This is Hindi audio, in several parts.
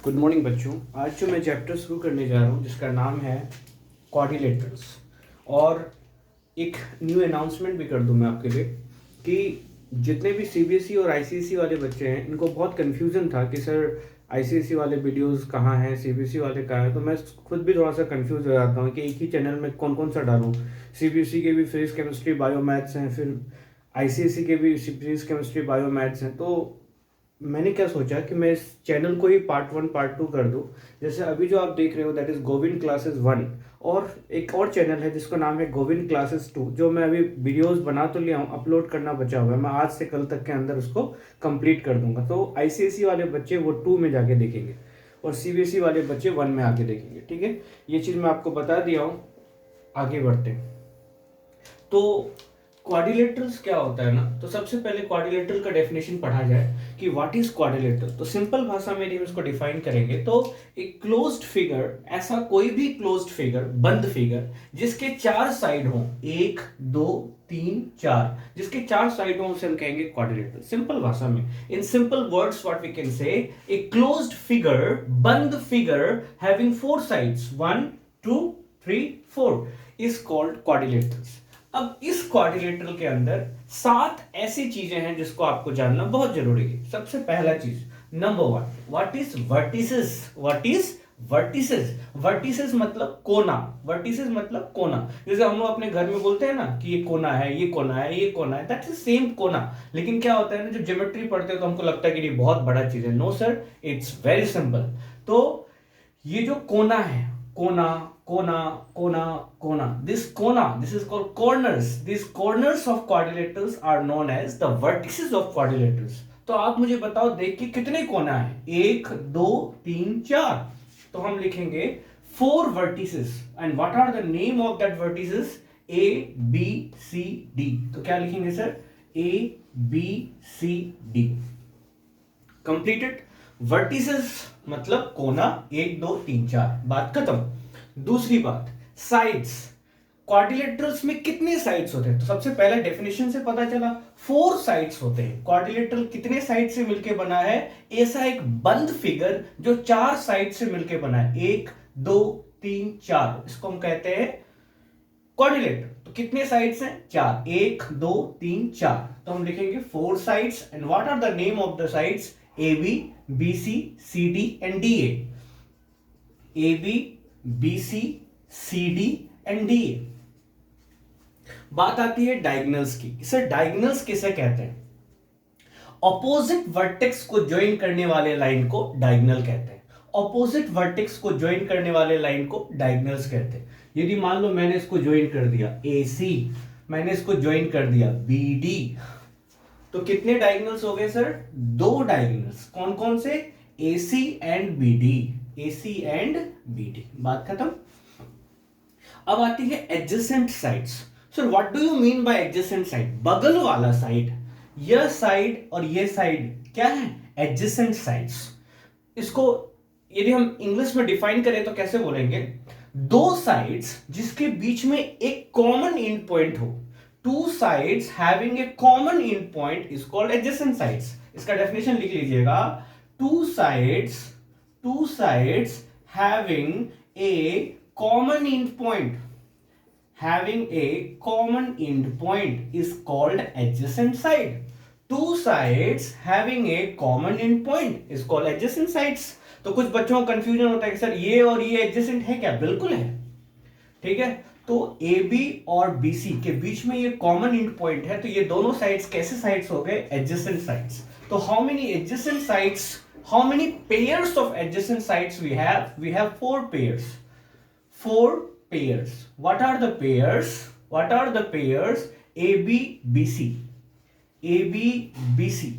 गुड मॉर्निंग बच्चों। आज जो मैं चैप्टर शुरू करने जा रहा हूँ जिसका नाम है क्वाड्रिलेटरल्स, और एक न्यू अनाउंसमेंट भी कर दूँ मैं आपके लिए कि जितने भी सीबीएसई और आईसीएसई वाले बच्चे हैं इनको बहुत कन्फ्यूज़न था कि सर आईसीएसई वाले वीडियोस कहाँ हैं, सीबीएसई वाले कहाँ हैं। तो मैं खुद भी थोड़ा सा कंफ्यूज हो जाता हूँ कि एक ही चैनल में कौन कौन सा डालूँ। सीबीएसई के भी फिजिक्स केमिस्ट्री बायो मैथ्स हैं, फिर आईसीएसई के भी फिजिक्स केमिस्ट्री बायो मैथ्स हैं। तो मैंने क्या सोचा कि मैं इस चैनल को ही पार्ट 1 पार्ट 2 कर दूं। जैसे अभी जो आप देख रहे हो दैट इज गोविंद क्लासेस 1, और एक और चैनल है जिसका नाम है गोविंद क्लासेस 2, जो मैं अभी वीडियोस बना तो लिया हूँ, अपलोड करना बचा हुआ है। मैं आज से कल तक के अंदर उसको कंप्लीट कर दूंगा। तो आईसीएसई वाले बच्चे वो 2 में जाके देखेंगे और सीबीएसई वाले बच्चे 1 में आके देखेंगे। ठीक है, ये चीज़ मैं आपको बता दिया हूँ। आगे बढ़ते हैं। तो क्वाड्रिलेटरल्स क्या होता है ना, तो सबसे पहले क्वाड्रिलेटरल का डेफिनेशन पढ़ा जाए कि व्हाट इज क्वाड्रिलेटरल। तो सिंपल भाषा में हम इसको डिफाइन करेंगे तो एक क्लोज्ड फिगर, ऐसा कोई भी क्लोज्ड फिगर, बंद फिगर जिसके 4 साइड हों, 1 2 3 4, जिसके 4 साइड हों उसे हम कहेंगे क्वाड्रिलेटरल। सिंपल भाषा में, in simple words what we can say, a closed figure, बंद figure having 4 sides 1 2 3 4 is called quadrilaterals. अब इस क्वाड्रिलेटरल के अंदर 7 ऐसी चीजें हैं जिसको आपको जानना बहुत जरूरी है। सबसे पहला चीज, number 1, what is vertices. What is vertices? Vertices मतलब कोना। वर्टिसेस मतलब कोना। जैसे हम लोग अपने घर में बोलते हैं ना कि ये कोना है, ये कोना है, ये कोना है, दैट इज सेम कोना। लेकिन क्या होता है ना, जब ज्योमेट्री पढ़ते हैं तो हमको लगता है कि ये बहुत बड़ा चीज है। No sir, it's very simple. तो ये जो कोना है, कोना कोना कोना कोना, this is called corners. These corners of quadrilaterals are known as the vertices of quadrilaterals. तो आप मुझे बताओ, देख के कितने कोना है? 1 2 3 4। तो हम लिखेंगे 4 vertices, and what are the name of that vertices? A B C D। तो क्या लिखेंगे sir? A B C D। Completed. Vertices मतलब कोना, 1 2 3 4, बात खत्म। दूसरी बात, साइड्स। क्वाड्रिलेटरल्स में कितने साइड्स होते हैं? तो सबसे पहले डेफिनेशन से पता चला 4 साइड्स होते हैं। क्वाड्रिलेटरल कितने साइड से मिलकर बना है? ऐसा एक बंद फिगर जो 4 साइड से मिलकर बना है, 1 2 3 4, इसको हम कहते हैं क्वाड्रिलेटरल। तो कितने साइड्स हैं? 4, 1 2 3 4। तो हम लिखेंगे 4 sides, and what are the name of the sides? AB, BC, CD and DA। AB, BC, CD and DA। बात आती है डायगोनल्स की। सर डायगोनल्स किसे कहते हैं? ऑपोजिट वर्टेक्स को ज्वाइन करने वाले लाइन को डायगोनल कहते हैं। ऑपोजिट वर्टेक्स को ज्वाइन करने वाले लाइन को डायगोनल्स कहते हैं। यदि मान लो मैंने इसको ज्वाइन कर दिया AC, मैंने इसको ज्वाइन कर दिया BD, तो कितने डायगोनल्स हो गए सर? 2 डायगोनल्स। कौन कौन से? AC and BD। AC and BD, बात खत्म। अब आती है adjacent sides. Sir what do you mean by adjacent side? बगल वाला साइड। यह साइड और यह साइड क्या है? Adjacent sides. इसको यदि हम इंग्लिश में डिफाइन करें तो कैसे बोलेंगे? 2 साइड्स जिसके बीच में एक कॉमन एंड पॉइंट हो। Two sides having a common end point is called adjacent sides। इसका डेफिनेशन लिख लीजिएगा। Two sides having a common end point, having a common end point is called adjacent side। Two sides having a common end point is called adjacent sides। तो कुछ बच्चों को कंफ्यूजन होता है कि सर ये और ये एडजेसेंट है क्या? बिल्कुल है। ठीक है, तो AB और BC के बीच में ये कॉमन एंड पॉइंट है, तो ये दोनों साइड्स कैसे साइड्स हो गए? Adjacent sides. तो how many adjacent sides, how many pairs of adjacent sides we have? We have 4 pairs. 4 pairs. What are the pairs? What are the pairs? AB BC, AB BC।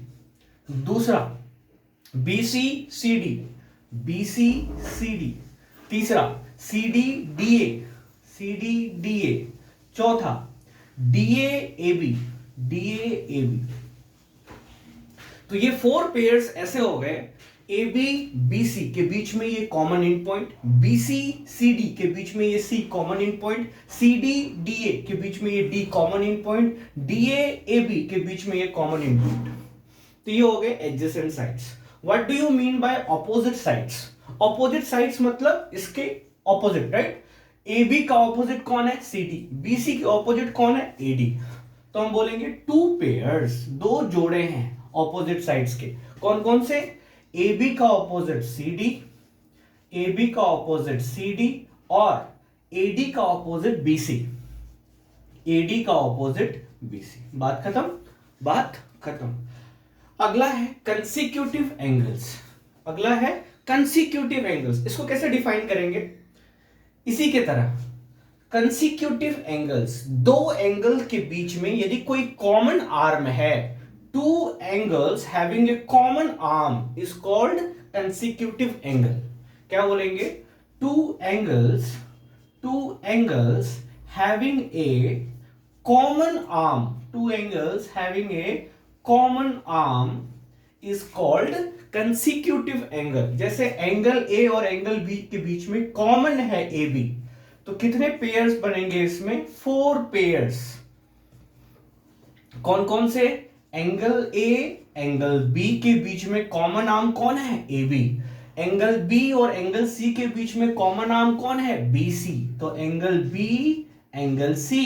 दूसरा BC CD, BC CD। तीसरा CD DA, CD DA। चौथा DA AB, DA AB। तो ये 4 पेयर्स ऐसे हो गए। AB BC के बीच में ये common and point, BC CD के बीच में ये C common and point, CD DA के बीच में ये D common and point, DA AB के बीच में ये कॉमन एंड पॉइंट। तो ये हो गए adjacent sides. What do you mean by opposite sides? Opposite sides मतलब इसके ऑपोजिट, राइट। ए बी का ऑपोजिट कौन है, सी डी। बी सी के ऑपोजिट कौन है, ए डी। तो हम बोलेंगे टू पेयर्स, दो जोड़े हैं ऑपोजिट साइड्स के। कौन कौन से, ए बी का opposite C D, A B का ऑपोजिट सी डी, और ए डी का opposite B C, A D का ऑपोजिट बी सी। बात खत्म, बात खत्म। अगला है कंसेक्यूटिव एंगल्स। अगला है कंसेक्यूटिव एंगल्स। इसको कैसे डिफाइन करेंगे, इसी के तरह कंसेक्यूटिव एंगल्स, दो एंगल के बीच में यदि कोई कॉमन आर्म है, two angles having a common arm is called consecutive angle. क्या बोलेंगे, two angles having a common arm, two angles having a common arm is called consecutive angle. जैसे एंगल ए और एंगल बी के बीच में कॉमन है ए बी, तो कितने पेयर्स बनेंगे इसमें, 4 पेयर्स। कौन कौन से, एंगल ए एंगल बी के बीच में कॉमन आर्म कौन है, ए बी। एंगल बी और एंगल सी के बीच में कॉमन आर्म कौन है, बी सी। तो angle B angle C.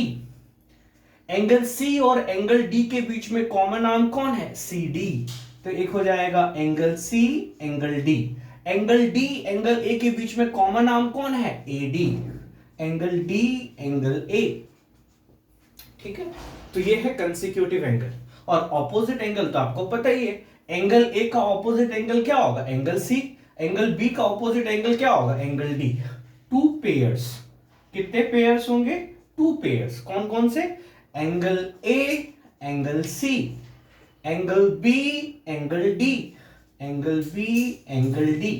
Angle C और एंगल डी के बीच में कॉमन आर्म कौन है, सी डी। तो एक हो जाएगा angle C angle D. Angle D angle A के बीच में कॉमन आर्म कौन है, A D. Angle D angle A, ठीक है। तो ये है कंसेक्यूटिव एंगल। और ऑपोजिट एंगल तो आपको पता ही है, एंगल ए का ऑपोजिट एंगल क्या होगा, एंगल सी। एंगल बी का ऑपोजिट एंगल क्या होगा, एंगल डी। टू पेयर्स, कितने पेयर्स होंगे, 2 पेयर्स। कौन कौन से, angle A angle C, angle B angle D, angle B angle D,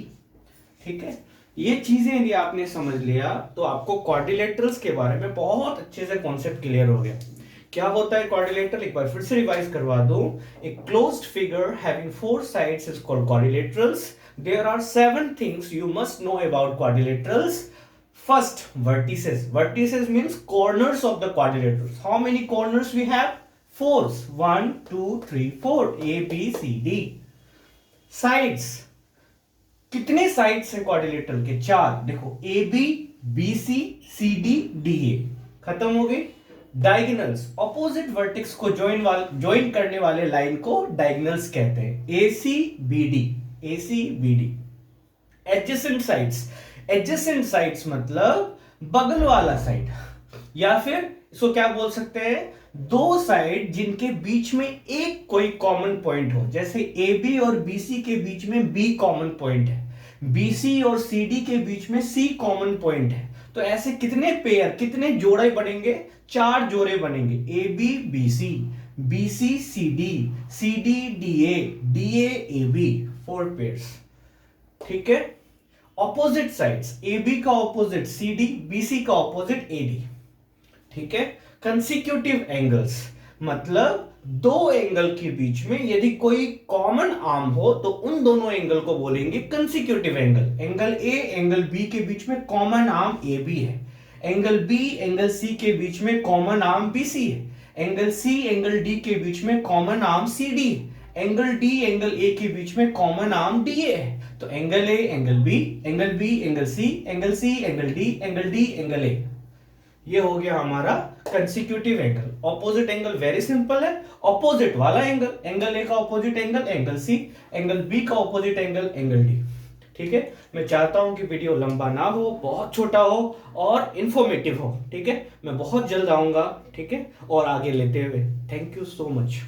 ठीक है। ये चीजें यदि आपने समझ लिया तो आपको क्वाड्रिलेटरल्स के बारे में बहुत अच्छे से कॉन्सेप्ट क्लियर हो गया। क्या होता है क्वाड्रिलेटरल, एक बार फिर से रिवाइज करवा दो। A closed figure having 4 sides is called quadrilaterals. There are 7 things you must know about quadrilaterals. First, vertices. Vertices means corners of the quadrilaterals. How many corners we have? 4. 1, 2, 3, 4. A, B, C, D. Sides. कितने साइड्स हैं क्वाड्रिलेटरल के? 4. देखो A, B, B, C, C, D, D, A. खत्म हो गई। डायगोनल्स, ऑपोजिट वर्टेक्स को ज्वाइन करने वाले लाइन को डायगोनल्स कहते हैं। A, C, B, D. A, C, B, D. Adjacent sides. Adjacent sides मतलब बगल वाला साइड, या फिर इसको क्या बोल सकते हैं, दो साइड जिनके बीच में एक कोई कॉमन पॉइंट हो। जैसे ए बी और बी सी के बीच में बी कॉमन पॉइंट है, बी सी और सी डी के बीच में सी कॉमन पॉइंट है। तो ऐसे कितने पेयर, कितने जोड़े बनेंगे, 4 जोड़े बनेंगे। A B B C, B C C D D A B, 4 pairs, ठीक है। ऑपोजिट साइड्स, ए बी का opposite C D, B C का ऑपोजिट ए डी, ठीक है। कंसेक्यूटिव एंगल्स मतलब दो एंगल के बीच में यदि कोई कॉमन आर्म हो तो उन दोनों एंगल को बोलेंगे consecutive angle. Angle A angle B के बीच में कॉमन आर्म ए बी है, एंगल बी एंगल सी के बीच में कॉमन आर्म बी सी है, एंगल सी एंगल डी के बीच में कॉमन आर्म सी डी है, एंगल डी एंगल ए के बीच में कॉमन आर्म डी ए है। तो angle A angle B angle C angle D angle A, ये हो गया हमारा consecutive angle. Opposite angle very simple है, ऑपोजिट वाला एंगल, एंगल ए का opposite angle C, angle B का ऑपोजिट एंगल डी, ठीक है। मैं चाहता हूं कि वीडियो लंबा ना हो, बहुत छोटा हो और इंफॉर्मेटिव हो, ठीक है। मैं बहुत जल्द आऊंगा, ठीक है, और आगे लेते हुए। Thank you so much.